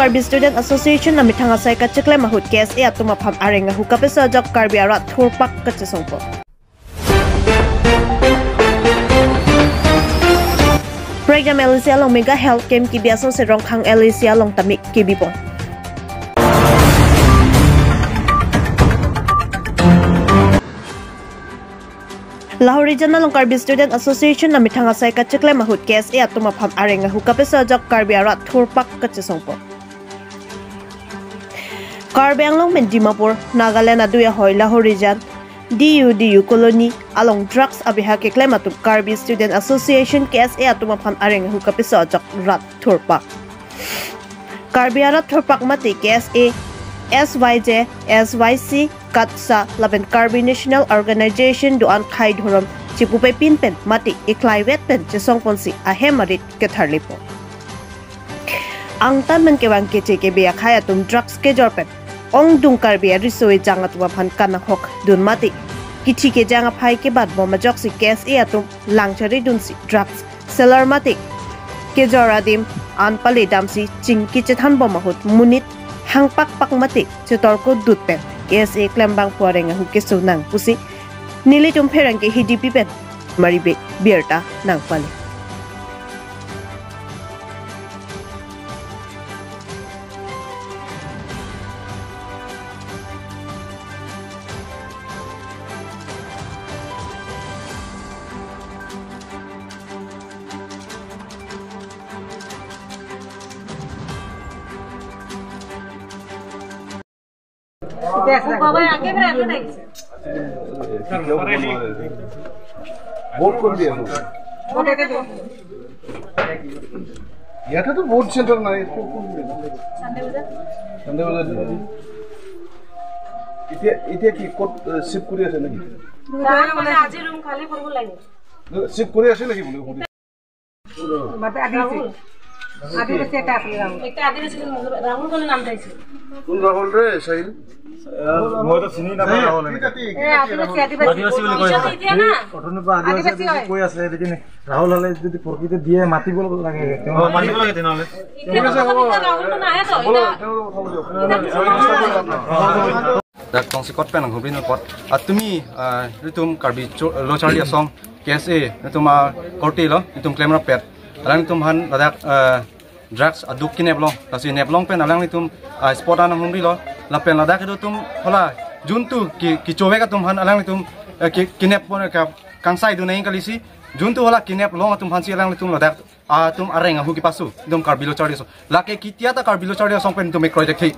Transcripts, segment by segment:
Karbi Student Association na mitanga sai ka chekle mahut KSA atuma pham arenga hukapesa jok Karbi ara thurpak ka chesongpo. Program Alicia long mega health camp ki biaso se rong khang Alicia long tamik ki bipo. Lahore Regional long Karbi Student Association na mitanga sai ka chekle mahut KSA atuma pham arenga hukapesa jok Karbi ara thurpak ka chesongpo. Karbi Anglong men Dimapur Nagaland aduya hoy Lahore Region DU colony along drugs abiha ke claim atu Karbi Student Association KSA atuma pham arenga hukapesa jok rat thurpak. Karbi ara thurpak mati KSA SYJ SYC Katsa Laben Karbi National Organization duan khai dhuram chipupe pinpen mati iklai wetpen chesong ponsi ahemarit ke tharlipo angtan men ke wang ke che ke bia khaya tum drugs ke jorpen ong dung Karbi risoi janga tu phan kana hok dun mati kichi ke janga phai ke bad boma joksi case e atum langchari dun si drugs seller mati ke joradim an pale damsi chingki chethan boma hut munit hangpak pak mati chetor ko dutpen KSA klembang puarenga hukesu nang pusi nili tum pherang ke HDP pen maribe bierta nang pale vote कर दिया यहाँ तो vote centre ना इसको संडे बजा इतिया की code shift करी আছে নাকি আজি রুম খালি করব লাগে শিফট করি আছে নাকি বলে বাতে আদিবাসী একটা আছে একটা আদিবাসী রাহুল বলে নাম চাইছে কোন রাহুল রে সাহিল মই তো চিনি না রাহুল এ আদিবাসী বলে কইছে না অটন বা আদিবাসী কই আছে দেখি রাহুল হলে যদি প্রকৃতি দিয়ে মাটিব লাগে মাটিব লাগে তেনলে ঠিক আছে রাহুল তো না আছে তো dak tong sikot pen ang hubin pot atumi ritum Karbi lo charli asong KSA rituma korti lo ritum claim ra pet alang ritum han ladak drugs aduk kineblong kasi neblong pen alang ritum spot anang humri lo la pen ladak ritum hola juntu ki chove ka tum han alang ritum kinep pon ka kangsai du nei kalisi juntu hola kinep long atum han si alang ritum ladak tum areng hu ki pasu dum Karbi lo charli so la ke kitia ta Karbi lo charli asong pen tum ek project thi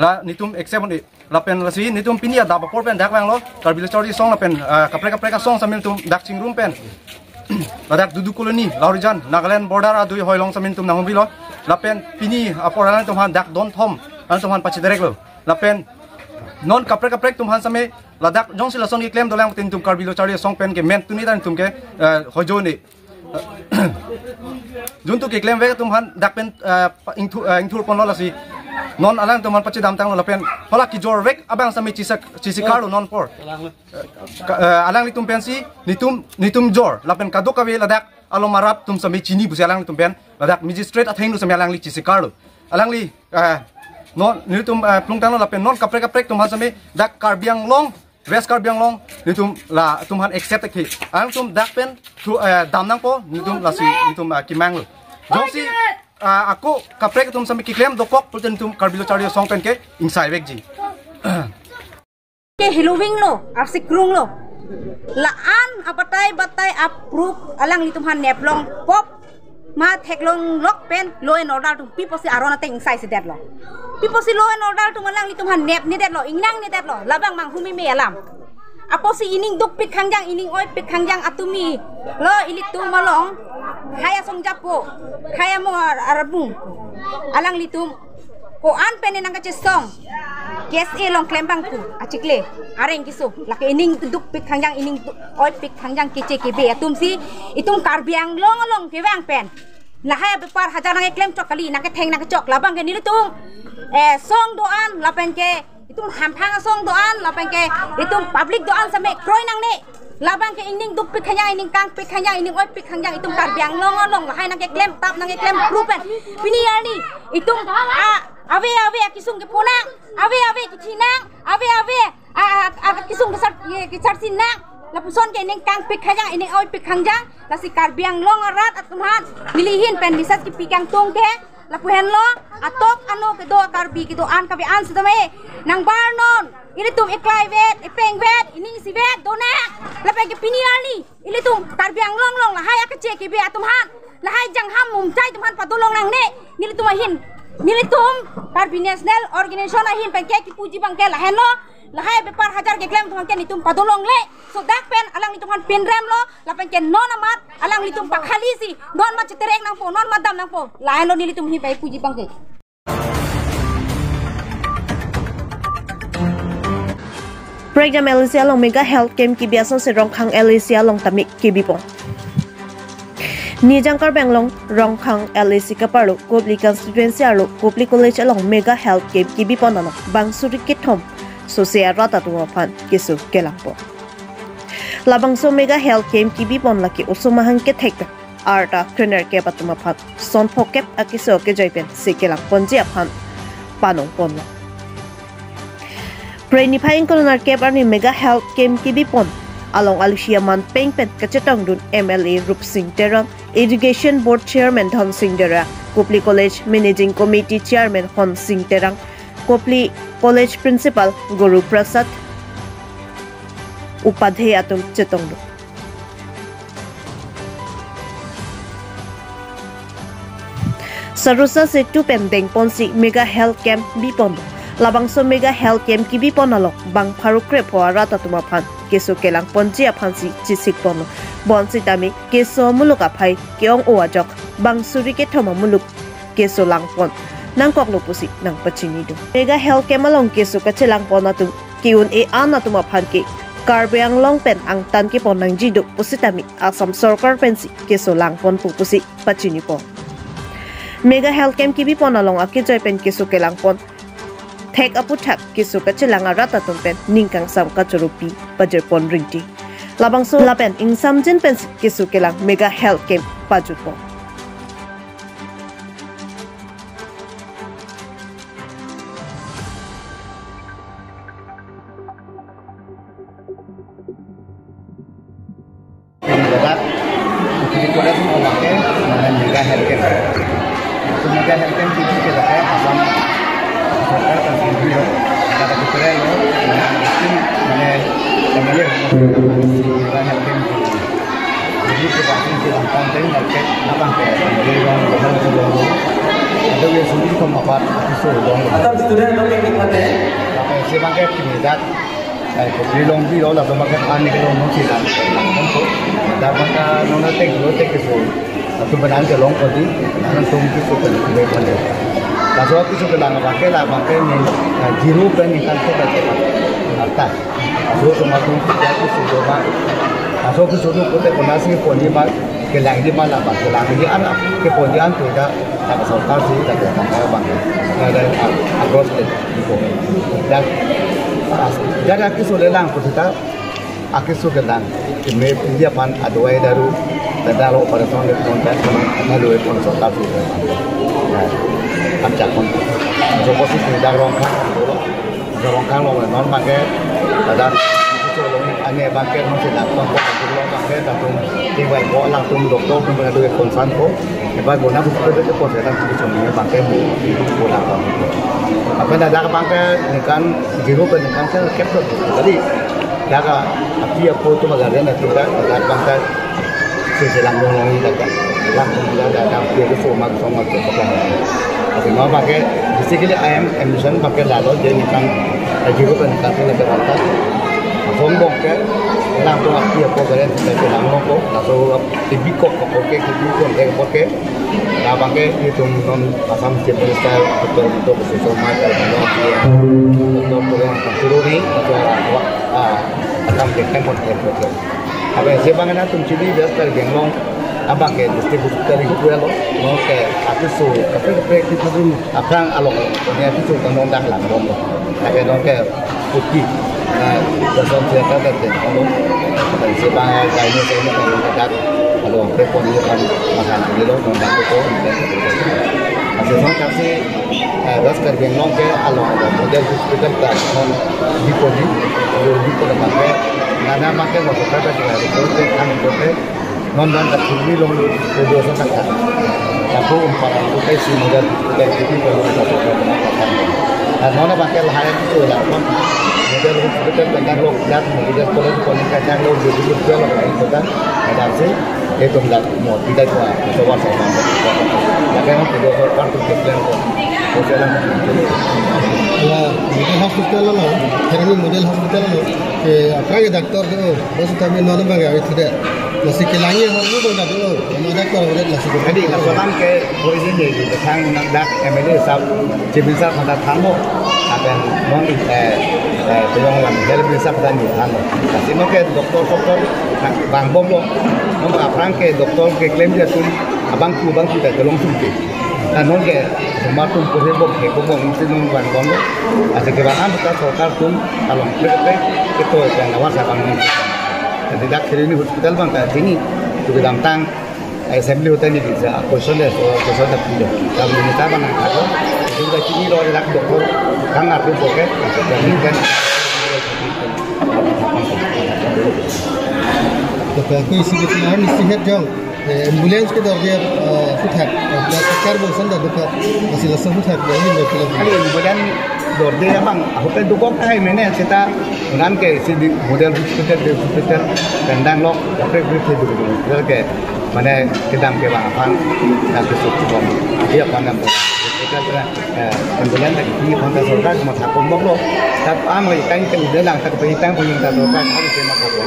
la nitum except lapen lasi nitum pinia da bapor pen dak lo Karbi lo charli song lapen kapre ka song samil tum dak ching room pen ladak dudu colony Lahore Region Nagaland border adui hoilong samin tum nangombi lo lapen pini aporan tum han dak don thom an tum han pachi direct lo lapen non kapre tum han same ladak jong sila song ki claim dolang tin tum Karbi lo charli song pen ke men tuni dan tum ke hojo ni juntu ke claim ve tum han dak pen ingthur pon lo lasi non alang tuman pachi dam tang lapen hola ki jor vek abang sami chisi karu non por alang litum pensi nitum jor lapen kadok kawe ladak alomarap tum sami chini busi alang litum pen ladak magistrate athain sami alang li chisi karu alang li non nitum plungtang lapen non kapre tum sami dak Karbiang long west Karbiang long nitum la tum han accept ki alang tum dak pen dam nang po nitum lasi nitum kimang jongsi aku kaprek tum sami kiklem dokok pulten tum Karbi lo charli song pen ke insai vek ji ke hilowing lo arsikrung lo laan batai approve alang litum han neplong pop ma theklong lok pen law and order tum people si arona te insai si det lo people si law and order tum alang litum han nep ni det lo ingnang ni det lo labang mang humi me alam apo si ining duk pik khangjang ining oi pik khangjang atumi lo ilitu malong kaya song japo kaya mo arabung alang litum ko an penen ang kachesong KSA long klembang ku achikle areng kisu laki ining duk pik khangjang ining oi pik khangjang kiche kebe atum si itum Karbiang long kewang pen lahaya bepar hajar nang claim chok kali nang theng nang chok labang ke nilitum song doan lapen ke itum hampang song doan lapen ke itum public doan same kroy nang ne labang ke ining duk pik khanyang ining kang pik khanyang ining oi pik khanyang itum Karbiang long lahai nang ke claim tap nang ke claim grupen pini yani itum ave kisung ke ponang ave kicinang ave kisung ke sar sinang la puson ke ning kang pik khajang ini oi pik khangjang la si karbiang long arat atman milihin pen bisat ki pikang tong ke la puhen lo atok ano ke do karbi ke do an ka be an sidame nang barnon ini tum iklai vet ipeng vet ini si vet dona la pe ke piniali ini tum karbiang long la hai akache ke be atumhan la hai jang ham mum chai tumhan padolong nang ne nili tum hin nili tum karbi national organization ahin pe ke ki puji bang ke la hen lo la hai be par hajar ke klem tum ke ni tum padolong le so dak pen alang ni tumhan pin rem lo la pen ke non amat alang ni tum pakhali si non ma cheterek nang po non ma dam nang po la hen lo nili tum hi pe puji bang ke Program Alicia Long Mega Health Camp ki biasa se Rongkhang Alicia Long tamik ki bipon. Ni jangkar Banglong Rongkhang Alicia Kapalu Kopli constituency alu Kopli College along Mega Health Camp ki bipon along Bangsuri Kithom Sosia Rata Tuwapan kisu kelangpo. Labangso Mega Health Camp ki bipon laki usumahang ke thek arta trainer ke patumapat son phokep akiso ke joipen se kelangpon ji aphan panong ponlo. Preniphaing Coroner Cap Arni Mega Health Camp ki bipon along Alicia Man Pengpen Kachetong Dun MLA Rup Singh Terang Irrigation Board Chairman Thon Singh Terang Kopli College Managing Committee Chairman Hon Singh Terang Kopli College Principal Guru Prasad Upadhyay Atum Chetong Dun Sarusa Setu Pendeng Ponsi Mega Health Camp bipon Labangso Mega Health Camp ki bipon along bang pharukre phoara tatumaphan keso kelang ponji aphansi chisik pono bonsi tami keso muluk aphai keong owajok bang suri ke thoma muluk keso langpon nangkok lopusi nang pachini du Mega Health Camp along keso kachelang ponatu kiun e anatumaphan ke karbeang long pen ang tan ke ponang jidu pusitami asam sarkar pensi keso langpon pupusi pachini pon Mega Health Camp ki bipon along akijoy pen keso kelang pon Thek aputhak kisu kachelanga rata tumpen ningkang sam kachurupi pajerpon ringti labangso lapen ingsam jin pen kisu kelang Mega Health Camp pajupo Mega Health Camp Mega Health Camp kita pakai asam सरकार का वीडियो दादा कुतरे लो मैंने समझे mega health camp ये के बात से हम टेन करके ना पे ये लोग बहुत लोग तो ये सुनी को मफात किसो लोग अतः स्टूडेंट लोग के खाते हैं ऐसे बांके किमिदात को ये लोग भी रोला तो बांके आने के लोग नहीं चला उनको दाबंका नोना टेक लो टेक किसो तो बनाने के लोग को दी ना तुम किसो कर ले Kasih aku suka lang pakai ni jiru pen ikan tu pakai apa? Kasih tu macam aku suka mak. Kasih aku suka kita konasi poni mak kelang di mana mak kelang di anak keponian tu dah tak serta sih tak pakai bang. Ada across the board. Dan aku suka lang kita aku suka lang. Kami dia pan adoi daru dan operasi le kontak sama adoi pun serta sih. Anh chặt con số có sức đang rong khang lo non mà cái là số lo anh em bạn cái nó sẽ đặt con lo bạn cái tập trung thì vậy có làm tung độc tố nhưng mà đôi con san phố thì bạn muốn nắm được cái con sẽ làm cái chồng này bạn cái mù làm còn apa dah dah bạn cái kan zero kan kan sẽ kép được tadi dah cái dia foto magaran itu kan dah bạn cái sẽ làm luôn rồi dah làm dah cái số mà cái Tapi mau pakai, basically I am ambition pakai lalu jadi kan juga kan kata lebih rata. Sombong ke, langsung aku apa kalian kita langsung kok, langsung tibi kok oke tibi kok kayak oke. Dah pakai itu non asam simple style betul betul macam betul yang tersururi atau asam dekat pun betul. Apa sebagainya tu ciri dasar genglong. Abang ke distributor itu ya lo, mau ke aku su, tapi itu tu abang alok, ni aku su kan orang dah lang dong, tapi orang ke putih, dasar siapa kata kalau dari sebang kainnya saya kan dekat, kalau ke pun dia kan makan di lo, orang dah tu, Asal kasi ras Karbi Anglong ke along model hospital ka kon dipodi dipodi make nana make mo to kata juga itu kan itu non dan terjadi long video sangat aku para itu si model hospital itu perlu kita dan nona pakai lahan itu lah kon model hospital dengan lo lihat model kolej kacang lo jadi betul lah itu kan ada sih itu enggak mau tidak coba saya Lagian video kartu keplan ko, hotelan ya model hospital lo, karena model hospital lo, apa yang dokter tu, bos kami nona bagai itu deh, masih kelangi orang tu dah tu, mana dokter orang masih. Jadi kalau ke origin ni, sang nak MLA sab, cipinsa pada thamu, apa non tolong lam, health bisa pada ni thamu. Tapi no ke doktor bang bom lo, no apa ke doktor ke claim dia tu. Abang kita tolong sumpi. Dan nongke, semua tum kuhe bom itu nong ban bom. Asal kebangan kita sokar tum kalau mereka itu yang awal saya bangun. Jadi dak ini hospital bang kat sini tu kita tang assembly hotel ni bisa. Question dah pilih. Kalau minta bang aku, kita sini lo dak doktor kan apa boleh. Jadi kan. Tapi aku isi kita mesti head jong. Ambulans ke dor dia futhak सरकार बोलसन दा दुका masih lasa futhak dari ni lokal kali kemudian dor dia bang aku kan dukok ai mene kita unan ke si model hospital pendang lok tapi itu dulu ke mana kedam ke bang apang dan kesuku bang dia pandang kita ambulans di kontak सरकार cuma takon bang lo tapi amai kain ke udah lang tak berhitang punya sorkar harus terima kasih